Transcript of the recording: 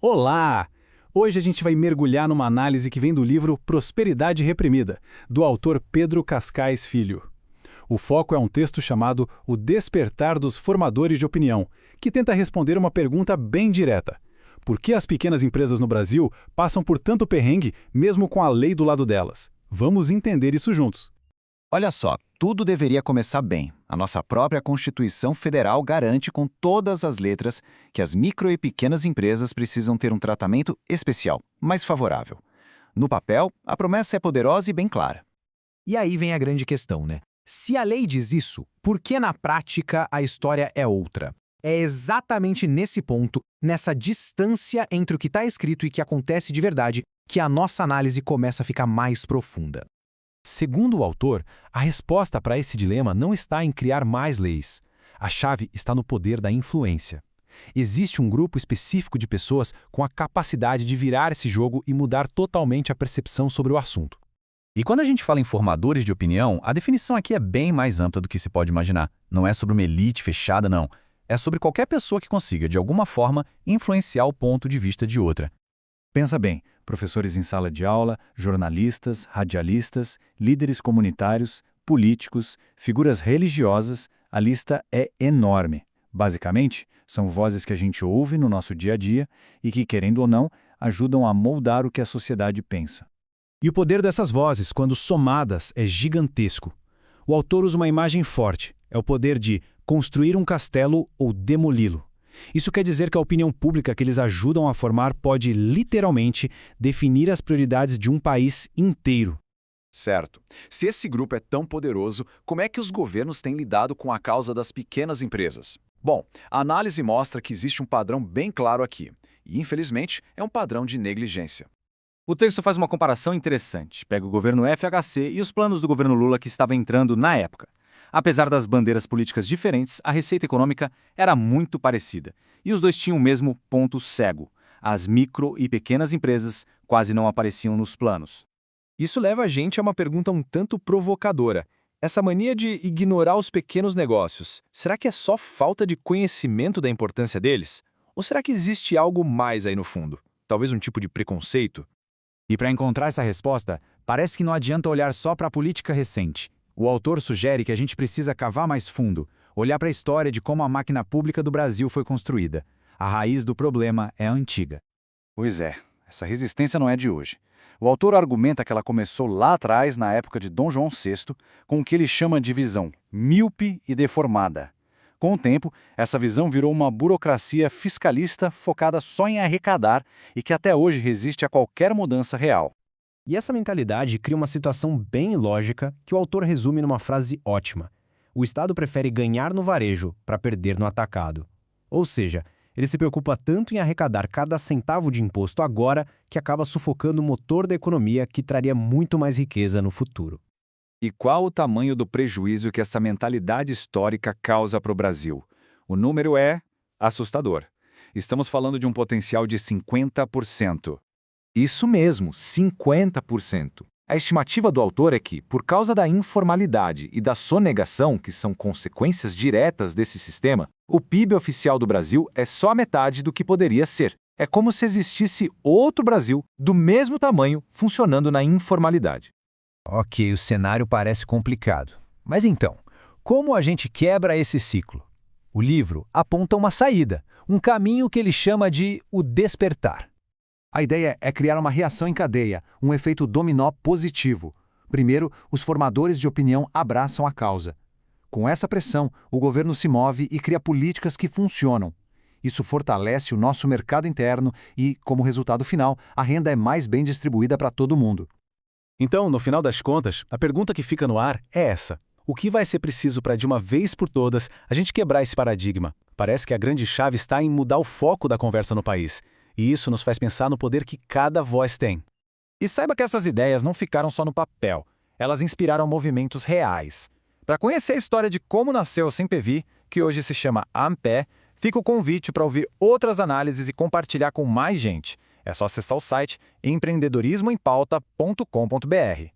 Olá! Hoje a gente vai mergulhar numa análise que vem do livro Prosperidade Reprimida, do autor Pedro Cascais Filho. O foco é um texto chamado O Despertar dos Formadores de Opinião, que tenta responder uma pergunta bem direta. Por que as pequenas empresas no Brasil passam por tanto perrengue, mesmo com a lei do lado delas? Vamos entender isso juntos. Olha só, tudo deveria começar bem. A nossa própria Constituição Federal garante com todas as letras que as micro e pequenas empresas precisam ter um tratamento especial, mais favorável. No papel, a promessa é poderosa e bem clara. E aí vem a grande questão, né? Se a lei diz isso, por que na prática a história é outra? É exatamente nesse ponto, nessa distância entre o que está escrito e o que acontece de verdade, que a nossa análise começa a ficar mais profunda. Segundo o autor, a resposta para esse dilema não está em criar mais leis. A chave está no poder da influência. Existe um grupo específico de pessoas com a capacidade de virar esse jogo e mudar totalmente a percepção sobre o assunto. E quando a gente fala em formadores de opinião, a definição aqui é bem mais ampla do que se pode imaginar. Não é sobre uma elite fechada, não. É sobre qualquer pessoa que consiga, de alguma forma, influenciar o ponto de vista de outra. Pensa bem, professores em sala de aula, jornalistas, radialistas, líderes comunitários, políticos, figuras religiosas, a lista é enorme. Basicamente, são vozes que a gente ouve no nosso dia a dia e que, querendo ou não, ajudam a moldar o que a sociedade pensa. E o poder dessas vozes, quando somadas, é gigantesco. O autor usa uma imagem forte, é o poder de construir um castelo ou demoli-lo. Isso quer dizer que a opinião pública que eles ajudam a formar pode, literalmente, definir as prioridades de um país inteiro. Certo. Se esse grupo é tão poderoso, como é que os governos têm lidado com a causa das pequenas empresas? Bom, a análise mostra que existe um padrão bem claro aqui, e infelizmente é um padrão de negligência. O texto faz uma comparação interessante. Pega o governo FHC e os planos do governo Lula que estava entrando na época. Apesar das bandeiras políticas diferentes, a receita econômica era muito parecida. E os dois tinham o mesmo ponto cego. As micro e pequenas empresas quase não apareciam nos planos. Isso leva a gente a uma pergunta um tanto provocadora. Essa mania de ignorar os pequenos negócios, será que é só falta de conhecimento da importância deles? Ou será que existe algo mais aí no fundo? Talvez um tipo de preconceito? E para encontrar essa resposta, parece que não adianta olhar só para a política recente. O autor sugere que a gente precisa cavar mais fundo, olhar para a história de como a máquina pública do Brasil foi construída. A raiz do problema é antiga. Pois é, essa resistência não é de hoje. O autor argumenta que ela começou lá atrás, na época de Dom João VI, com o que ele chama de visão míope e deformada. Com o tempo, essa visão virou uma burocracia fiscalista focada só em arrecadar e que até hoje resiste a qualquer mudança real. E essa mentalidade cria uma situação bem ilógica que o autor resume numa frase ótima. O Estado prefere ganhar no varejo para perder no atacado. Ou seja, ele se preocupa tanto em arrecadar cada centavo de imposto agora que acaba sufocando o motor da economia que traria muito mais riqueza no futuro. E qual o tamanho do prejuízo que essa mentalidade histórica causa para o Brasil? O número é assustador. Estamos falando de um potencial de 50%. Isso mesmo, 50%. A estimativa do autor é que, por causa da informalidade e da sonegação, que são consequências diretas desse sistema, o PIB oficial do Brasil é só a metade do que poderia ser. É como se existisse outro Brasil, do mesmo tamanho, funcionando na informalidade. Ok, o cenário parece complicado. Mas então, como a gente quebra esse ciclo? O livro aponta uma saída, um caminho que ele chama de o despertar. A ideia é criar uma reação em cadeia, um efeito dominó positivo. Primeiro, os formadores de opinião abraçam a causa. Com essa pressão, o governo se move e cria políticas que funcionam. Isso fortalece o nosso mercado interno e, como resultado final, a renda é mais bem distribuída para todo mundo. Então, no final das contas, a pergunta que fica no ar é essa. O que vai ser preciso para, de uma vez por todas, a gente quebrar esse paradigma? Parece que a grande chave está em mudar o foco da conversa no país. E isso nos faz pensar no poder que cada voz tem. E saiba que essas ideias não ficaram só no papel. Elas inspiraram movimentos reais. Para conhecer a história de como nasceu o Sempevi, que hoje se chama Ampé, fica o convite para ouvir outras análises e compartilhar com mais gente. É só acessar o site empreendedorismoempauta.com.br.